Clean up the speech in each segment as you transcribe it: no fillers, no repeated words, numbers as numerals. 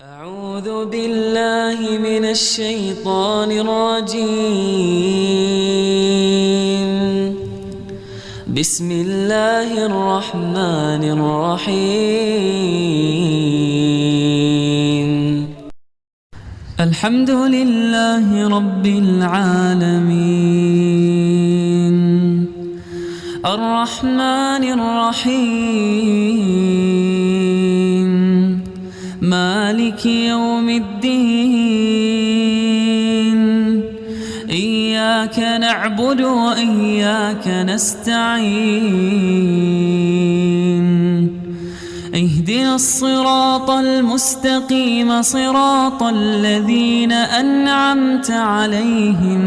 أعوذ بالله من الشيطان الرجيم. بسم الله الرحمن الرحيم. الحمد لله رب العالمين الرحمن الرحيم مالك يوم الدين إياك نعبد وإياك نستعين اهدنا الصراط المستقيم صراط الذين أنعمت عليهم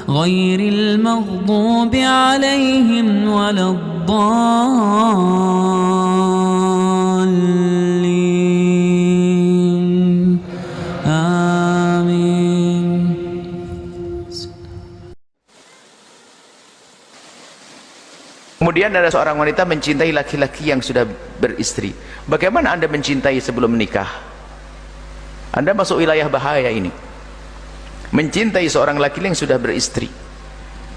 غير المغضوب عليهم ولا الضالين آمين. Kemudian ada seorang wanita mencintai laki-laki yang sudah beristri. Bagaimana Anda mencintai sebelum menikah? Anda masuk wilayah bahaya ini. Mencintai seorang laki-laki yang sudah beristri.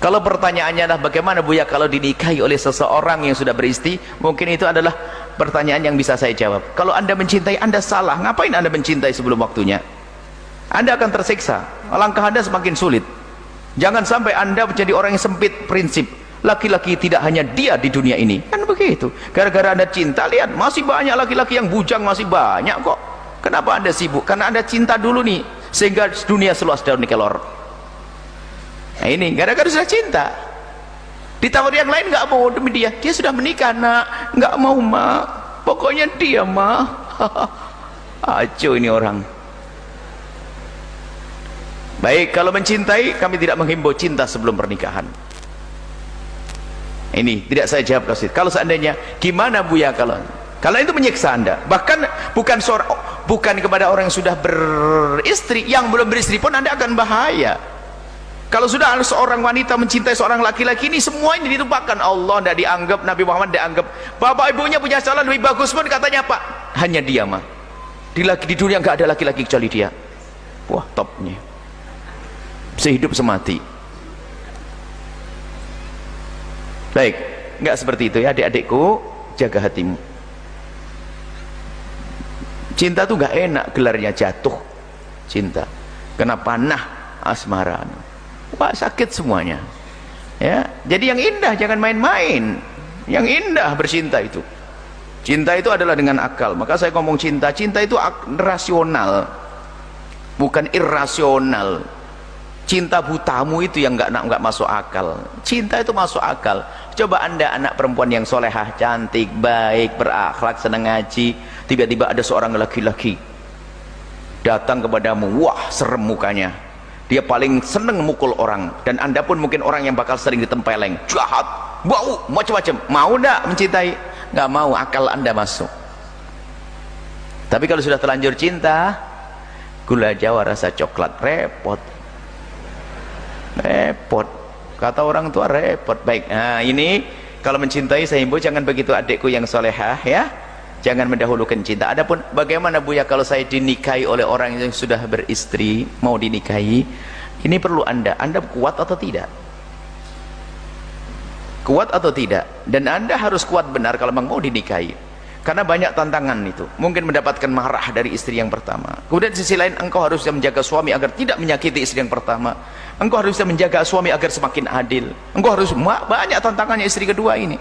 Kalau pertanyaannya adalah bagaimana Buya kalau dinikahi oleh seseorang yang sudah beristri, mungkin itu adalah pertanyaan yang bisa saya jawab. Kalau Anda mencintai, Anda salah. Ngapain Anda mencintai sebelum waktunya? Anda akan tersiksa. Langkah Anda semakin sulit. Jangan sampai Anda menjadi orang yang sempit prinsip. Laki-laki tidak hanya dia di dunia ini. Kan begitu. Gara-gara Anda cinta, lihat masih banyak laki-laki yang bujang, masih banyak kok. Kenapa Anda sibuk? Karena Anda cinta dulu nih, sehingga dunia seluas daun kelor. Nah ini gara-gara sudah cinta. Ditawar yang lain nggak mau demi dia sudah menikah nak, nggak mau mak, pokoknya dia mah. Acuh ini orang. Baik, kalau mencintai kami tidak menghimbau cinta sebelum pernikahan. Ini tidak saya jawab kasih. Kalau seandainya gimana Buya kalau itu menyiksa Anda, bahkan bukan kepada orang yang sudah beristri, yang belum beristri pun Anda akan bahaya. Kalau sudah seorang wanita mencintai seorang laki-laki, ini semua ini dilupakan. Allah tidak dianggap, Nabi Muhammad tidak dianggap, bapak ibunya punya calon lebih bagus pun katanya apa? Hanya dia mah. Di dunia nggak ada laki-laki kecuali dia. Wah topnya. Sehidup semati. Baik, nggak seperti itu ya adik-adikku, jaga hatimu. Cinta tuh nggak enak gelarnya, jatuh cinta, kena panah asmara. Wah sakit semuanya ya. Jadi yang indah jangan main-main, yang indah bercinta itu. Cinta itu adalah dengan akal. Maka saya ngomong cinta itu rasional, bukan irrasional. Cinta butamu itu yang nggak masuk akal. Cinta itu masuk akal. Coba Anda anak perempuan yang solehah, cantik, baik, berakhlak, senang ngaji, tiba-tiba ada seorang laki-laki datang kepadamu, wah serem mukanya, dia paling seneng mukul orang, dan Anda pun mungkin orang yang bakal sering ditempeleng, jahat, bau, macam-macam. Mau enggak mencintai? Nggak mau, akal Anda masuk. Tapi kalau sudah terlanjur cinta, gula Jawa rasa coklat, repot. Kata orang tua repot. Baik, nah ini kalau mencintai saya himbau jangan begitu adikku yang solehah ya, jangan mendahulukan cinta. Adapun bagaimana Buya kalau saya dinikahi oleh orang yang sudah beristri, mau dinikahi, ini perlu Anda kuat atau tidak, kuat atau tidak. Dan Anda harus kuat benar kalau memang mau dinikahi, karena banyak tantangan itu. Mungkin mendapatkan marah dari istri yang pertama. Kemudian di sisi lain engkau harus bisa menjaga suami agar tidak menyakiti istri yang pertama. Engkau harus bisa menjaga suami agar semakin adil. Engkau harus, banyak tantangannya istri kedua ini.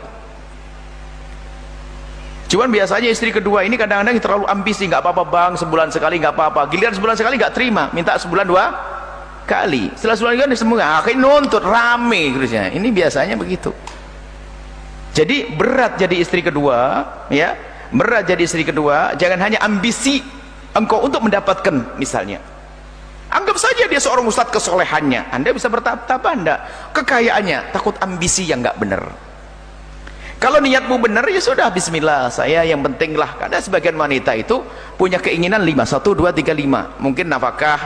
Cuman biasanya istri kedua ini kadang-kadang terlalu ambisi. Nggak apa-apa bang, sebulan sekali nggak apa-apa. Giliran sebulan sekali nggak terima, minta sebulan 2 kali. Setelah sebulan kan semua akhirnya nuntut rame terusnya. Ini biasanya begitu. Jadi berat jadi istri kedua ya. Berat jadi istri kedua, jangan hanya ambisi engkau untuk mendapatkan, misalnya anggap saja dia seorang ustadz, kesolehannya Anda bisa bertahap-tahap, Anda kekayaannya, takut ambisi yang nggak benar. Kalau niatmu benar ya sudah, bismillah, saya yang penting lah. Karena sebagian wanita itu punya keinginan 5, 1, 2, 3, 5, mungkin nafkah,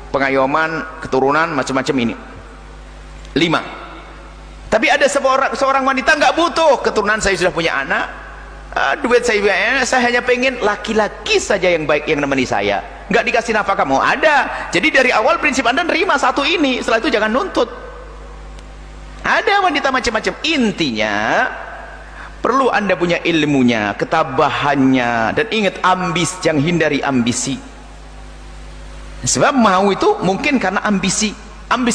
pengayoman, keturunan, macam-macam ini 5. Tapi ada seorang wanita nggak butuh keturunan, saya sudah punya anak, duit saya hanya pengen laki-laki saja yang baik yang nemeni saya, nggak dikasih nafkah kamu ada. Jadi dari awal prinsip Anda nerima satu ini, setelah itu jangan nuntut. Ada wanita macam-macam. Intinya perlu Anda punya ilmunya, ketabahannya, dan ingat jangan hindari ambisi. Sebab mau itu mungkin karena ambisi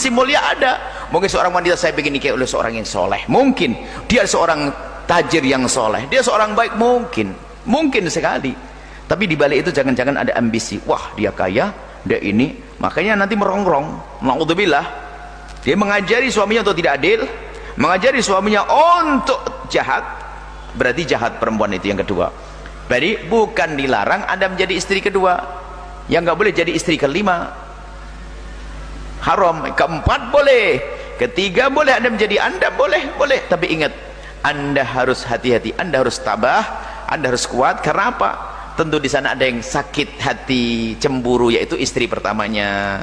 mulia ada. Mungkin seorang wanita saya ingin nikah oleh seorang yang soleh, mungkin dia seorang tajir yang soleh, dia seorang baik, mungkin sekali. Tapi di balik itu jangan-jangan ada ambisi. Wah, dia kaya, dia ini, makanya nanti merongrong. Naudzubillah, dia mengajari suaminya untuk tidak adil, mengajari suaminya untuk jahat. Berarti jahat perempuan itu yang kedua. Jadi bukan dilarang Anda menjadi istri kedua, yang nggak boleh jadi istri kelima, haram. Keempat boleh, ketiga boleh, Anda menjadi Anda boleh. Tapi ingat, Anda harus hati-hati, Anda harus tabah, Anda harus kuat. Karena apa? Tentu di sana ada yang sakit hati, cemburu, yaitu istri pertamanya.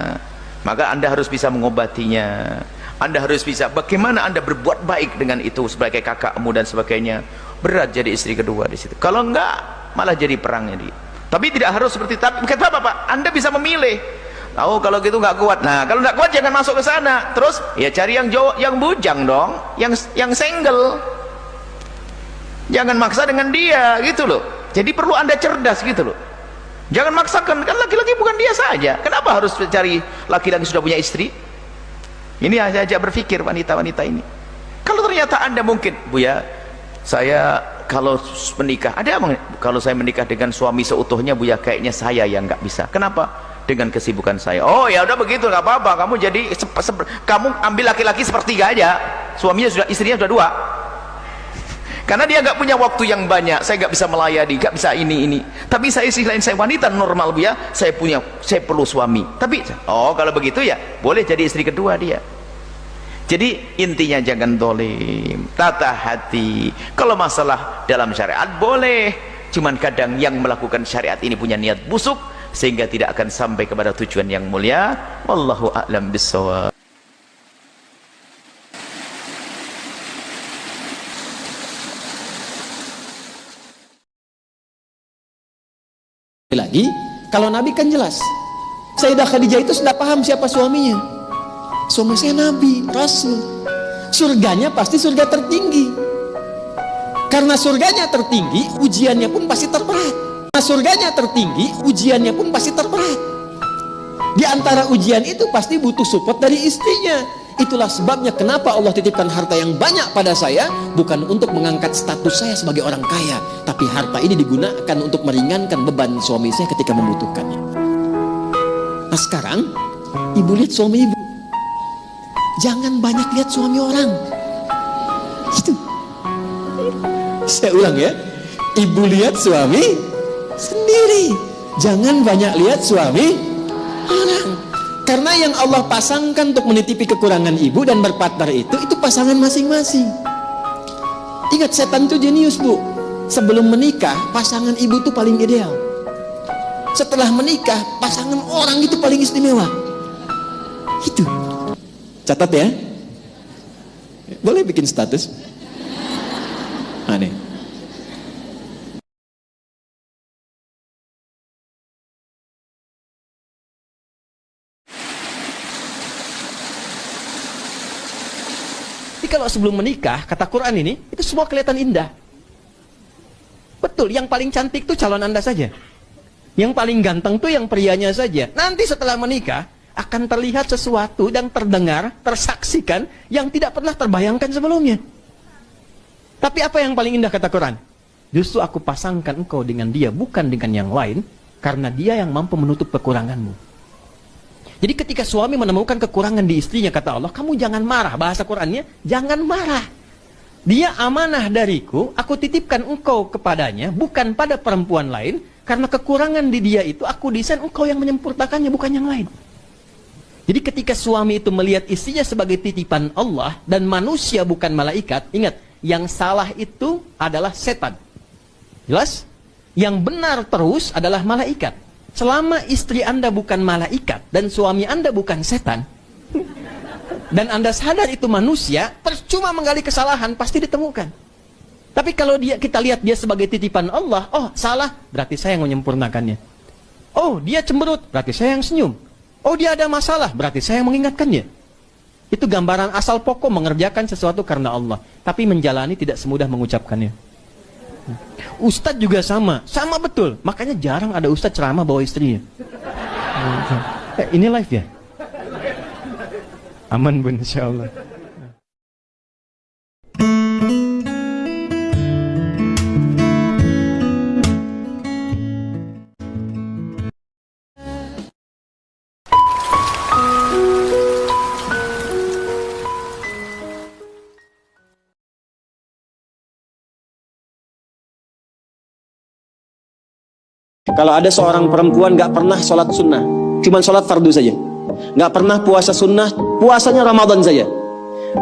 Maka Anda harus bisa mengobatinya. Anda harus bisa bagaimana Anda berbuat baik dengan itu sebagai kakakmu dan sebagainya. Berat jadi istri kedua di situ. Kalau enggak, malah jadi perang jadi. Tapi tidak harus seperti tapi kata Bapak, Anda bisa memilih. Oh, kalau gitu nggak kuat. Nah, kalau nggak kuat jangan masuk ke sana. Terus ya cari yang bujang dong, yang single. Jangan maksa dengan dia gitu loh. Jadi perlu Anda cerdas gitu loh. Jangan maksakan, kan laki-laki bukan dia saja. Kenapa harus cari laki-laki sudah punya istri? Ini aja berpikir wanita-wanita ini. Kalau ternyata Anda mungkin, Bu ya, saya kalau menikah, kalau saya menikah dengan suami seutuhnya, Bu ya, kayaknya saya yang nggak bisa. Kenapa? Dengan kesibukan saya. Oh ya udah begitu, nggak apa-apa. Kamu jadi kamu ambil laki-laki sepertiga aja. Istrinya sudah 2. Karena dia nggak punya waktu yang banyak, saya nggak bisa melayani, nggak bisa ini. Tapi saya sih lain, saya wanita normal, Bu ya, saya perlu suami. Tapi oh kalau begitu ya boleh jadi istri kedua dia. Jadi intinya jangan dolim, tata hati. Kalau masalah dalam syariat boleh, cuman kadang yang melakukan syariat ini punya niat busuk sehingga tidak akan sampai kepada tujuan yang mulia. Wallahu a'lam bissawab. Lagi, kalau Nabi kan jelas, Sayyidah Khadijah itu sudah paham siapa suaminya. Suami saya Nabi, Rasul. Surganya pasti surga tertinggi. Karena surganya tertinggi, ujiannya pun pasti terberat. Karena surganya tertinggi, ujiannya pun pasti terberat. Di antara ujian itu pasti butuh support dari istrinya. Itulah sebabnya kenapa Allah titipkan harta yang banyak pada saya, bukan untuk mengangkat status saya sebagai orang kaya, tapi harta ini digunakan untuk meringankan beban suami saya ketika membutuhkannya. Nah sekarang ibu lihat suami ibu, jangan banyak lihat suami orang. Gitu. Saya ulang ya, ibu lihat suami sendiri, jangan banyak lihat suami orang. Karena yang Allah pasangkan untuk menitipi kekurangan ibu dan berpartner itu pasangan masing-masing. Ingat, setan itu jenius, Bu. Sebelum menikah, pasangan ibu itu paling ideal. Setelah menikah, pasangan orang itu paling istimewa. Itu. Catat ya. Boleh bikin status. Aneh. Kalau sebelum menikah, kata Quran ini, itu semua kelihatan indah. Betul, yang paling cantik itu calon Anda saja. Yang paling ganteng itu yang prianya saja. Nanti setelah menikah, akan terlihat sesuatu dan terdengar, tersaksikan, yang tidak pernah terbayangkan sebelumnya. Tapi apa yang paling indah kata Quran? Justru aku pasangkan engkau dengan dia, bukan dengan yang lain, karena dia yang mampu menutup kekuranganmu. Jadi ketika suami menemukan kekurangan di istrinya, kata Allah, kamu jangan marah. Bahasa Qurannya, jangan marah. Dia amanah dariku, aku titipkan engkau kepadanya, bukan pada perempuan lain, karena kekurangan di dia itu aku desain, engkau yang menyempurnakannya, bukan yang lain. Jadi ketika suami itu melihat istrinya sebagai titipan Allah, dan manusia bukan malaikat, ingat, yang salah itu adalah setan. Jelas? Yang benar terus adalah malaikat. Selama istri Anda bukan malaikat dan suami Anda bukan setan, dan Anda sadar itu manusia, percuma menggali kesalahan, pasti ditemukan. Tapi kalau kita lihat dia sebagai titipan Allah, oh salah, berarti saya yang menyempurnakannya. Oh dia cemberut, berarti saya yang senyum. Oh dia ada masalah, berarti saya yang mengingatkannya. Itu gambaran asal pokok mengerjakan sesuatu karena Allah. Tapi menjalani tidak semudah mengucapkannya. Ustadz juga sama betul. Makanya jarang ada ustadz ceramah bawa istrinya. Ini live ya? Aman bun, insya Allah. Kalau ada seorang perempuan gak pernah sholat sunnah, cuma sholat fardu saja, gak pernah puasa sunnah, puasanya Ramadan saja,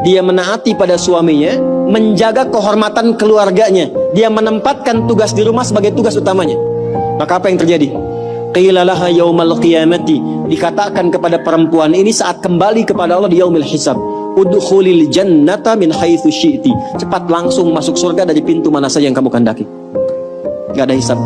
dia menaati pada suaminya, menjaga kehormatan keluarganya, dia menempatkan tugas di rumah sebagai tugas utamanya, maka apa yang terjadi? Qila laha yaumal qiyamati, dikatakan kepada perempuan ini saat kembali kepada Allah di yaumil hisab, udkhulil jannata min haitsu syi'ti, cepat langsung masuk surga dari pintu mana saja yang kamu kehendaki, gak ada hisab.